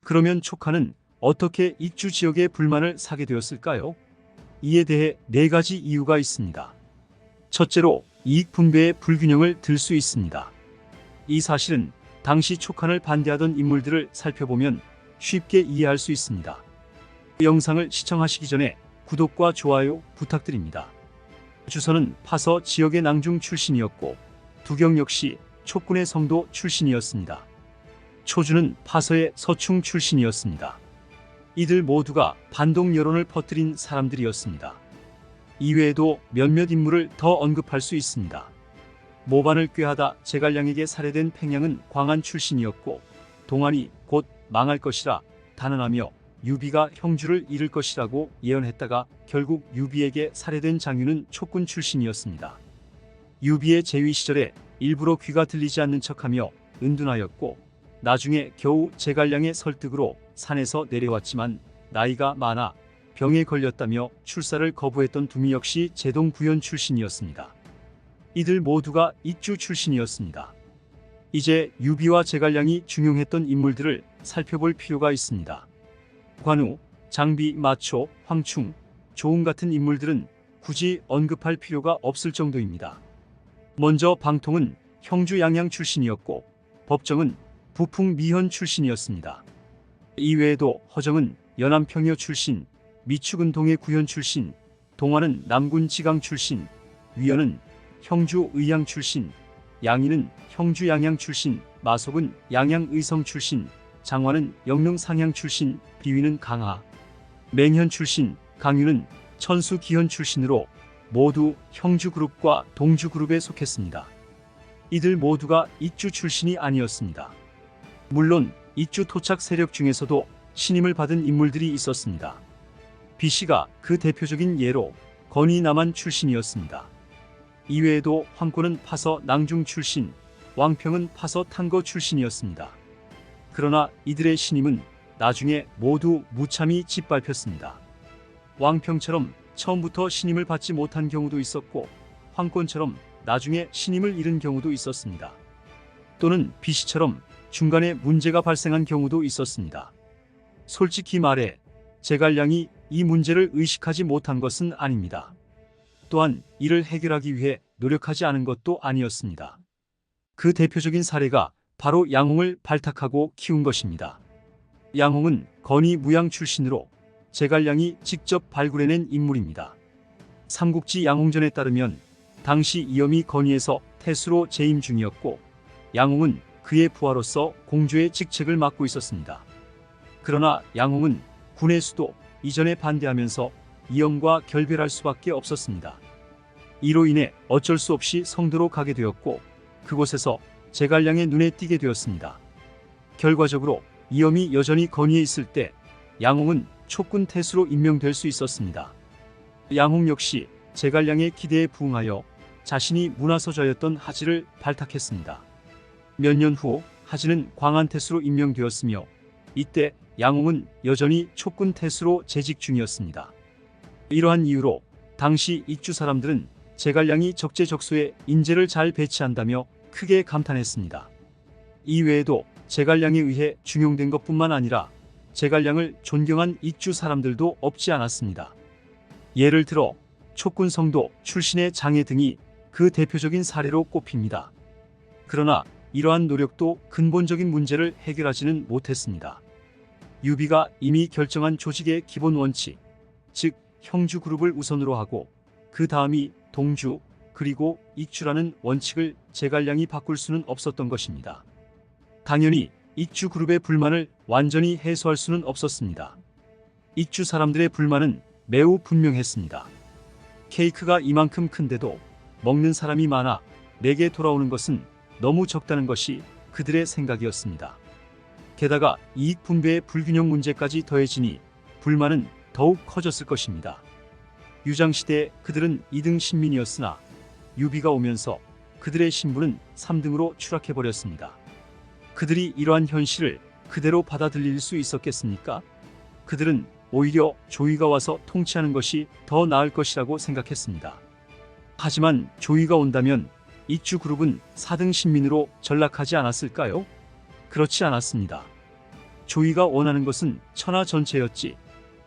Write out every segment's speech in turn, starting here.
그러면 촉하는 어떻게 입주 지역의 불만을 사게 되었을까요? 이에 대해 4가지 이유가 있습니다. 첫째로 이익 분배의 불균형을 들 수 있습니다. 이 사실은 당시 촉한을 반대하던 인물들을 살펴보면 쉽게 이해할 수 있습니다. 영상을 시청하시기 전에 구독과 좋아요 부탁드립니다. 주선은 파서 지역의 낭중 출신이었고 두경 역시 촉군의 성도 출신이었습니다. 초주는 파서의 서충 출신이었습니다. 이들 모두가 반동 여론을 퍼뜨린 사람들이었습니다. 이외에도 몇몇 인물을 더 언급할 수 있습니다. 모반을 꾀하다 제갈량에게 살해된 팽량은 광안 출신이었고 동안이 곧 망할 것이라 단언하며 유비가 형주를 잃을 것이라고 예언했다가 결국 유비에게 살해된 장유는 촉군 출신이었습니다. 유비의 재위 시절에 일부러 귀가 들리지 않는 척하며 은둔하였고 나중에 겨우 제갈량의 설득으로 산에서 내려왔지만 나이가 많아 병에 걸렸다며 출사를 거부했던 두미 역시 제동 부연 출신이었습니다. 이들 모두가 입주 출신이었습니다. 이제 유비와 제갈량이 중용했던 인물들을 살펴볼 필요가 있습니다. 관우, 장비, 마초, 황충, 조웅 같은 인물들은 굳이 언급할 필요가 없을 정도입니다. 먼저 방통은 형주 양양 출신이었고 법정은 부풍 미현 출신이었습니다. 이외에도 허정은 연암평여 출신, 미축은 동해 구현 출신, 동화는 남군 지강 출신, 위연은 형주 의양 출신, 양인은 형주 양양 출신, 마속은 양양 의성 출신, 장화는 영릉 상양 출신, 비위는 강하, 맹현 출신, 강유는 천수 기현 출신으로 모두 형주그룹과 동주그룹에 속했습니다. 이들 모두가 입주 출신이 아니었습니다. 물론 입주 토착 세력 중에서도 신임을 받은 인물들이 있었습니다. 비씨가 그 대표적인 예로 건이 남한 출신이었습니다. 이외에도 황권은 파서 낭중 출신, 왕평은 파서 탄거 출신이었습니다. 그러나 이들의 신임은 나중에 모두 무참히 짓밟혔습니다. 왕평처럼 처음부터 신임을 받지 못한 경우도 있었고 황권처럼 나중에 신임을 잃은 경우도 있었습니다. 또는 비씨처럼 중간에 문제가 발생한 경우도 있었습니다. 솔직히 말해 제갈량이 이 문제를 의식하지 못한 것은 아닙니다. 또한 이를 해결하기 위해 노력하지 않은 것도 아니었습니다. 그 대표적인 사례가 바로 양홍을 발탁하고 키운 것입니다. 양홍은 건이 무양 출신으로 제갈량이 직접 발굴해낸 인물입니다. 삼국지 양홍전에 따르면 당시 이엄이 건의에서 태수로 재임 중이었고 양홍은 그의 부하로서 공주의 직책을 맡고 있었습니다. 그러나 양홍은 군의 수도 이전에 반대하면서 이엄과 결별할 수밖에 없었습니다. 이로 인해 어쩔 수 없이 성도로 가게 되었고 그곳에서 제갈량의 눈에 띄게 되었습니다. 결과적으로 이엄이 여전히 건의에 있을 때 양홍은 촉군 태수로 임명될 수 있었습니다. 양홍 역시 제갈량의 기대에 부응하여 자신이 문화서자였던 하지를 발탁했습니다. 몇 년 후 하지는 광안태수로 임명되었으며 이때 양홍은 여전히 촉군 태수로 재직 중이었습니다. 이러한 이유로 당시 입주 사람들은 제갈량이 적재적소에 인재를 잘 배치한다며 크게 감탄했습니다. 이외에도 제갈량에 의해 중용된 것뿐만 아니라 제갈량을 존경한 입주 사람들도 없지 않았습니다. 예를 들어 촉군 성도 출신의 장애 등이 그 대표적인 사례로 꼽힙니다. 그러나 이러한 노력도 근본적인 문제를 해결하지는 못했습니다. 유비가 이미 결정한 조직의 기본 원칙, 즉 형주 그룹을 우선으로 하고 그 다음이 동주 그리고 익주라는 원칙을 제갈량이 바꿀 수는 없었던 것입니다. 당연히 익주 그룹의 불만을 완전히 해소할 수는 없었습니다. 익주 사람들의 불만은 매우 분명했습니다. 케이크가 이만큼 큰데도 먹는 사람이 많아 내게 돌아오는 것은 너무 적다는 것이 그들의 생각이었습니다. 게다가 이익 분배의 불균형 문제까지 더해지니 불만은 더욱 커졌을 것입니다. 유장시대에 그들은 2등 신민이었으나 유비가 오면서 그들의 신분은 3등으로 추락해버렸습니다. 그들이 이러한 현실을 그대로 받아들일 수 있었겠습니까? 그들은 오히려 조위가 와서 통치하는 것이 더 나을 것이라고 생각했습니다. 하지만 조위가 온다면 입주그룹은 4등 신민으로 전락하지 않았을까요? 그렇지 않았습니다. 조이가 원하는 것은 천하 전체였지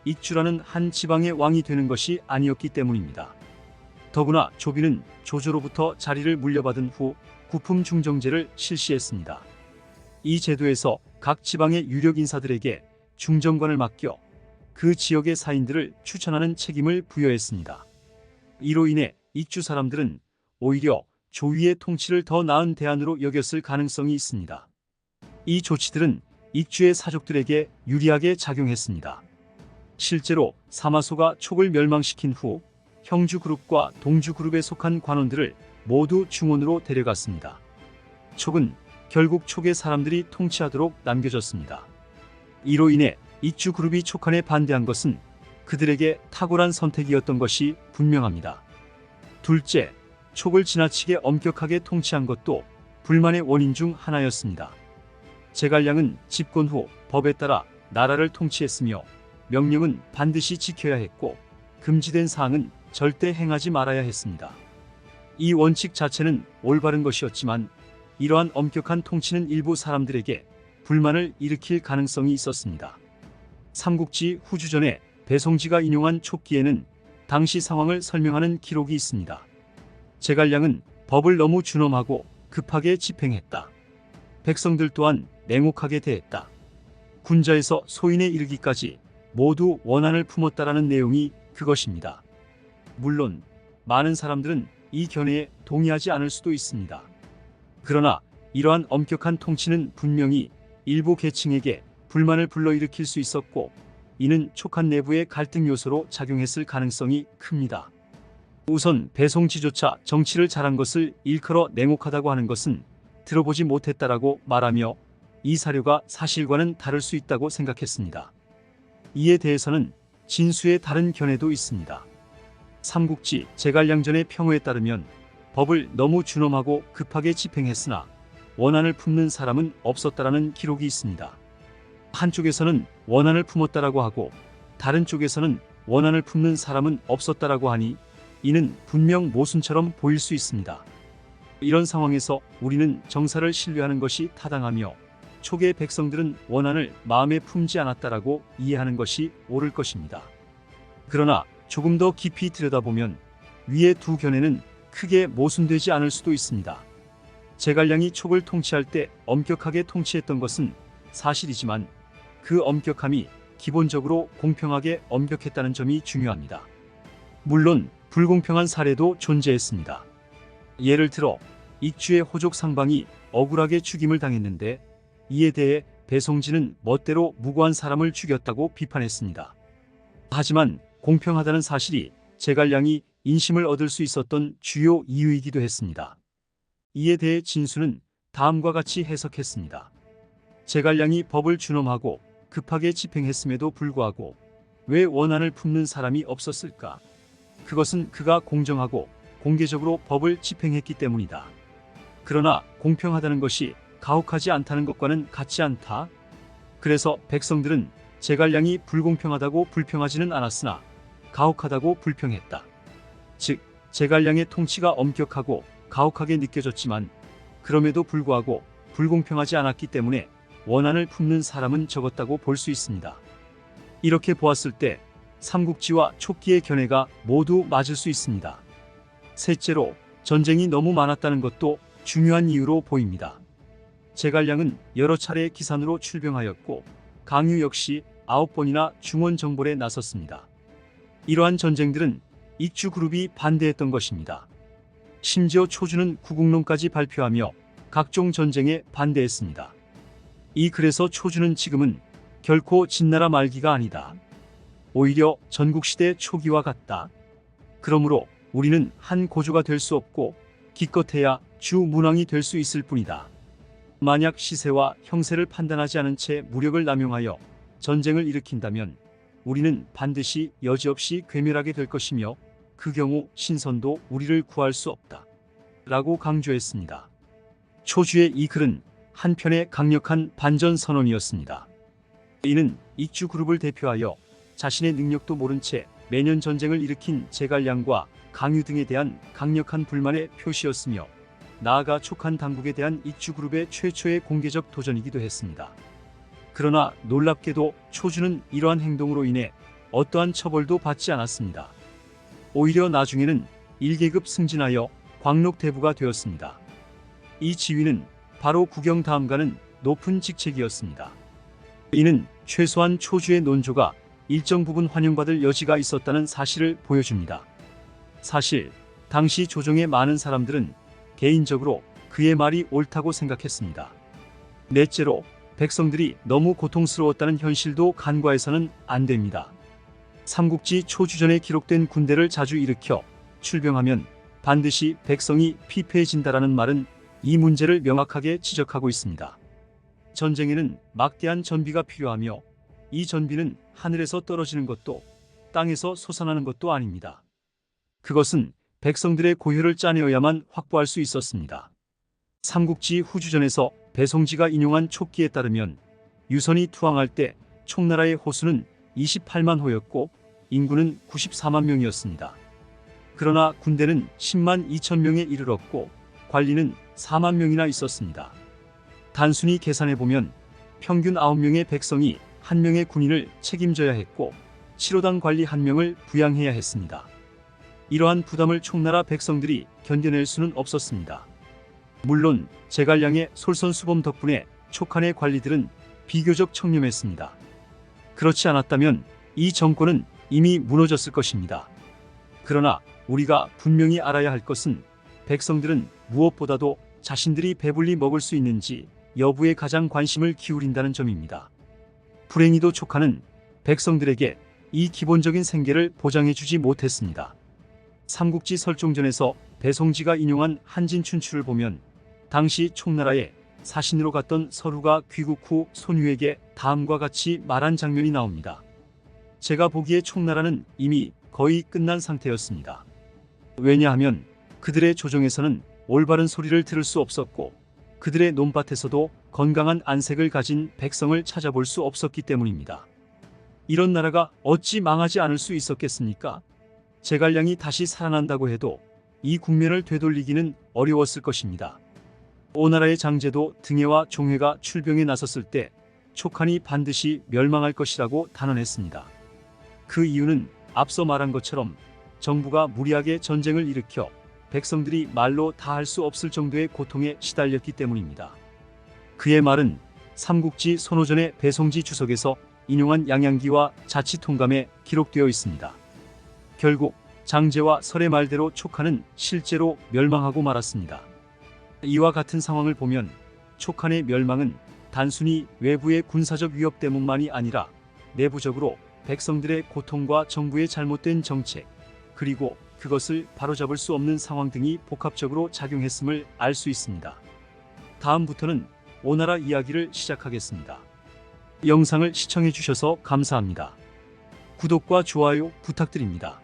익주라는 한 지방의 왕이 되는 것이 아니었기 때문입니다. 더구나 조비는 조조로부터 자리를 물려받은 후 구품 중정제를 실시했습니다. 이 제도에서 각 지방의 유력 인사들에게 중정관을 맡겨 그 지역의 사인들을 추천하는 책임을 부여했습니다. 이로 인해 익주 사람들은 오히려 조위의 통치를 더 나은 대안으로 여겼을 가능성이 있습니다. 이 조치들은 익주의 사족들에게 유리하게 작용했습니다. 실제로 사마소가 촉을 멸망시킨 후 형주그룹과 동주그룹에 속한 관원들을 모두 중원으로 데려갔습니다. 촉은 결국 촉의 사람들이 통치하도록 남겨졌습니다. 이로 인해 익주그룹이 촉한에 반대한 것은 그들에게 탁월한 선택이었던 것이 분명합니다. 둘째, 촉을 지나치게 엄격하게 통치한 것도 불만의 원인 중 하나였습니다. 제갈량은 집권 후 법에 따라 나라를 통치했으며 명령은 반드시 지켜야 했고 금지된 사항은 절대 행하지 말아야 했습니다. 이 원칙 자체는 올바른 것이었지만 이러한 엄격한 통치는 일부 사람들에게 불만을 일으킬 가능성이 있었습니다. 삼국지 후주전에 배송지가 인용한 촉기에는 당시 상황을 설명하는 기록이 있습니다. 제갈량은 법을 너무 준엄하고 급하게 집행했다. 백성들 또한 냉혹하게 대했다. 군자에서 소인에 이르기까지 모두 원한을 품었다라는 내용이 그것입니다. 물론 많은 사람들은 이 견해에 동의하지 않을 수도 있습니다. 그러나 이러한 엄격한 통치는 분명히 일부 계층에게 불만을 불러일으킬 수 있었고 이는 촉한 내부의 갈등 요소로 작용했을 가능성이 큽니다. 우선 배송지조차 정치를 잘한 것을 일컬어 냉혹하다고 하는 것은 들어보지 못했다라고 말하며 이 사료가 사실과는 다를 수 있다고 생각했습니다. 이에 대해서는 진수의 다른 견해도 있습니다. 삼국지 제갈량전의 평호에 따르면 법을 너무 준엄하고 급하게 집행했으나 원한을 품는 사람은 없었다라는 기록이 있습니다. 한쪽에서는 원한을 품었다라고 하고 다른 쪽에서는 원한을 품는 사람은 없었다라고 하니 이는 분명 모순처럼 보일 수 있습니다. 이런 상황에서 우리는 정사를 신뢰하는 것이 타당하며 촉의 백성들은 원한을 마음에 품지 않았다라고 이해하는 것이 옳을 것입니다. 그러나 조금 더 깊이 들여다보면 위의 두 견해는 크게 모순되지 않을 수도 있습니다. 제갈량이 촉을 통치할 때 엄격하게 통치했던 것은 사실이지만 그 엄격함이 기본적으로 공평하게 엄격했다는 점이 중요합니다. 물론 불공평한 사례도 존재했습니다. 예를 들어 익주의 호족 상방이 억울하게 죽임을 당했는데 이에 대해 배송지는 멋대로 무고한 사람을 죽였다고 비판했습니다. 하지만 공평하다는 사실이 제갈량이 인심을 얻을 수 있었던 주요 이유이기도 했습니다. 이에 대해 진수는 다음과 같이 해석했습니다. 제갈량이 법을 준엄하고 급하게 집행했음에도 불구하고 왜 원한을 품는 사람이 없었을까? 그것은 그가 공정하고 공개적으로 법을 집행했기 때문이다. 그러나 공평하다는 것이 가혹하지 않다는 것과는 같지 않다. 그래서 백성들은 제갈량이 불공평하다고 불평하지는 않았으나 가혹하다고 불평했다. 즉, 제갈량의 통치가 엄격하고 가혹하게 느껴졌지만 그럼에도 불구하고 불공평하지 않았기 때문에 원한을 품는 사람은 적었다고 볼 수 있습니다. 이렇게 보았을 때 삼국지와 촉기의 견해가 모두 맞을 수 있습니다. 셋째로 전쟁이 너무 많았다는 것도 중요한 이유로 보입니다. 제갈량은 여러 차례 기산으로 출병하였고 강유 역시 9번이나 중원 정벌에 나섰습니다. 이러한 전쟁들은 익주그룹이 반대했던 것입니다. 심지어 초주는 구국론까지 발표하며 각종 전쟁에 반대했습니다. 그래서 초주는 지금은 결코 진나라 말기가 아니다. 오히려 전국시대 초기와 같다. 그러므로 우리는 한 고조가 될 수 없고 기껏해야 주문왕이 될 수 있을 뿐이다. 만약 시세와 형세를 판단하지 않은 채 무력을 남용하여 전쟁을 일으킨다면 우리는 반드시 여지없이 괴멸하게 될 것이며 그 경우 신선도 우리를 구할 수 없다. 라고 강조했습니다. 초주의 이 글은 한편의 강력한 반전 선언이었습니다. 이는 익주그룹을 대표하여 자신의 능력도 모른 채 매년 전쟁을 일으킨 제갈량과 강유 등에 대한 강력한 불만의 표시였으며 나아가 촉한 당국에 대한 익주그룹의 최초의 공개적 도전이기도 했습니다. 그러나 놀랍게도 초주는 이러한 행동으로 인해 어떠한 처벌도 받지 않았습니다. 오히려 나중에는 1계급 승진하여 광록대부가 되었습니다. 이 지위는 바로 국영다음가는 높은 직책이었습니다. 이는 최소한 초주의 논조가 일정 부분 환영받을 여지가 있었다는 사실을 보여줍니다. 사실 당시 조정의 많은 사람들은 개인적으로 그의 말이 옳다고 생각했습니다. 넷째로 백성들이 너무 고통스러웠다는 현실도 간과해서는 안 됩니다. 삼국지 초주전에 기록된 군대를 자주 일으켜 출병하면 반드시 백성이 피폐해진다라는 말은 이 문제를 명확하게 지적하고 있습니다. 전쟁에는 막대한 전비가 필요하며 이 전비는 하늘에서 떨어지는 것도 땅에서 솟아나는 것도 아닙니다. 그것은 백성들의 고혈을 짜내어야만 확보할 수 있었습니다. 삼국지 후주전에서 배송지가 인용한 촉기에 따르면 유선이 투항할 때 총나라의 호수는 28만 호였고 인구는 94만 명이었습니다. 그러나 군대는 10만 2천 명에 이르렀고 관리는 4만 명이나 있었습니다. 단순히 계산해보면 평균 9명의 백성이 1명의 군인을 책임져야 했고 7호당 관리 1명을 부양해야 했습니다. 이러한 부담을 총나라 백성들이 견뎌낼 수는 없었습니다. 물론 제갈량의 솔선수범 덕분에 촉한의 관리들은 비교적 청렴했습니다. 그렇지 않았다면 이 정권은 이미 무너졌을 것입니다. 그러나 우리가 분명히 알아야 할 것은 백성들은 무엇보다도 자신들이 배불리 먹을 수 있는지 여부에 가장 관심을 기울인다는 점입니다. 불행히도 촉한은 백성들에게 이 기본적인 생계를 보장해주지 못했습니다. 삼국지 설종전에서 배송지가 인용한 한진춘추를 보면 당시 총나라에 사신으로 갔던 서루가 귀국 후 손유에게 다음과 같이 말한 장면이 나옵니다. 제가 보기에 총나라는 이미 거의 끝난 상태였습니다. 왜냐하면 그들의 조정에서는 올바른 소리를 들을 수 없었고 그들의 논밭에서도 건강한 안색을 가진 백성을 찾아볼 수 없었기 때문입니다. 이런 나라가 어찌 망하지 않을 수 있었겠습니까? 제갈량이 다시 살아난다고 해도 이 국면을 되돌리기는 어려웠을 것입니다. 오나라의 장제도 등해와 종회가 출병에 나섰을 때 촉한이 반드시 멸망할 것이라고 단언했습니다. 그 이유는 앞서 말한 것처럼 정부가 무리하게 전쟁을 일으켜 백성들이 말로 다 할 수 없을 정도의 고통에 시달렸기 때문입니다. 그의 말은 삼국지 선호전의 배송지 주석에서 인용한 양양기와 자치통감에 기록되어 있습니다. 결국 장제와 설의 말대로 촉한은 실제로 멸망하고 말았습니다. 이와 같은 상황을 보면 촉한의 멸망은 단순히 외부의 군사적 위협 때문만이 아니라 내부적으로 백성들의 고통과 정부의 잘못된 정책, 그리고 그것을 바로잡을 수 없는 상황 등이 복합적으로 작용했음을 알 수 있습니다. 다음부터는 오나라 이야기를 시작하겠습니다. 영상을 시청해 주셔서 감사합니다. 구독과 좋아요 부탁드립니다.